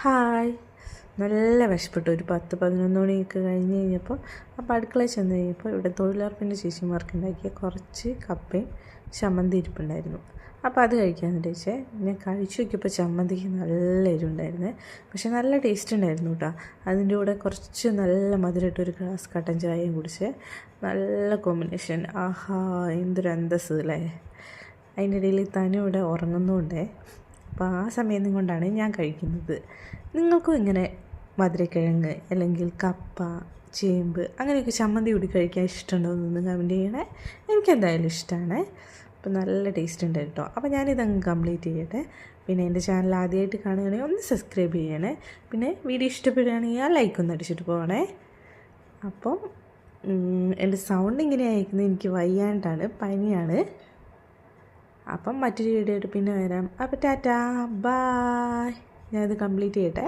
Hi, നല്ല വിശപ്പെട്ടു. ഒരു 10-11 മണിയൊക്കെ കഴിഞ്ഞ് കഴിഞ്ഞപ്പോൾ അടുക്കളയിൽ ചെന്ന് കഴിഞ്ഞപ്പോൾ ഇവിടെ തൊഴിലുറപ്പിൻ്റെ ചേച്ചിമാർക്ക് ഉണ്ടാക്കിയ കുറച്ച് കപ്പയും ചമ്മന്തി ഇരിപ്പുണ്ടായിരുന്നു. അപ്പോൾ അത് കഴിക്കാമെന്ന് വെച്ചേ. ഞാൻ കഴിച്ചു നോക്കിയപ്പോൾ ചമ്മന്തിക്ക് നല്ല എരിവുണ്ടായിരുന്നു, പക്ഷെ നല്ല ടേസ്റ്റ് ഉണ്ടായിരുന്നു കേട്ടോ. അതിൻ്റെ കൂടെ കുറച്ച് നല്ല മധുരമായിട്ട് ഒരു ഗ്ലാസ് കട്ടൻ ചായയും കുടിച്ച് നല്ല കോമ്പിനേഷൻ. ആഹാ, എന്തൊരു അന്തസ്സ് അല്ലേ. അതിൻ്റെ ഇടയിൽ തന്നെ ഇവിടെ ഉറങ്ങുന്നുണ്ടേ. അപ്പോൾ ആ സമയം കൊണ്ടാണ് ഞാൻ കഴിക്കുന്നത്. നിങ്ങൾക്കും ഇങ്ങനെ മധുരക്കിഴങ്ങ് അല്ലെങ്കിൽ കപ്പ, ചേമ്പ് അങ്ങനെയൊക്കെ ചമ്മന്തി കൂടി കഴിക്കാൻ ഇഷ്ടമുണ്ടോ എന്നൊന്ന് കമൻറ്റ് ചെയ്യണേ. എനിക്കെന്തായാലും ഇഷ്ടമാണ്. അപ്പോൾ നല്ല ടേസ്റ്റ് ഉണ്ട് കേട്ടോ. അപ്പോൾ ഞാനിതങ്ങ് കംപ്ലീറ്റ് ചെയ്യട്ടെ. പിന്നെ എൻ്റെ ചാനൽ ആദ്യമായിട്ട് കാണുകയാണെങ്കിൽ ഒന്ന് സബ്സ്ക്രൈബ് ചെയ്യണേ. പിന്നെ വീഡിയോ ഇഷ്ടപ്പെടുകയാണെങ്കിൽ ആ ലൈക്ക് ഒന്ന് അടിച്ചിട്ട് പോകണേ. അപ്പം എൻ്റെ സൗണ്ട് ഇങ്ങനെ അയക്കുന്നത് എനിക്ക് വയ്യാണ്ടാണ്, പനിയാണ്. അപ്പം മറ്റൊരു വീഡിയോ ആയിട്ട് പിന്നെ വരാം. അപ്പോൾ ടാറ്റാ, ബായ്. ഞാനത് കംപ്ലീറ്റ് ചെയ്യട്ടെ.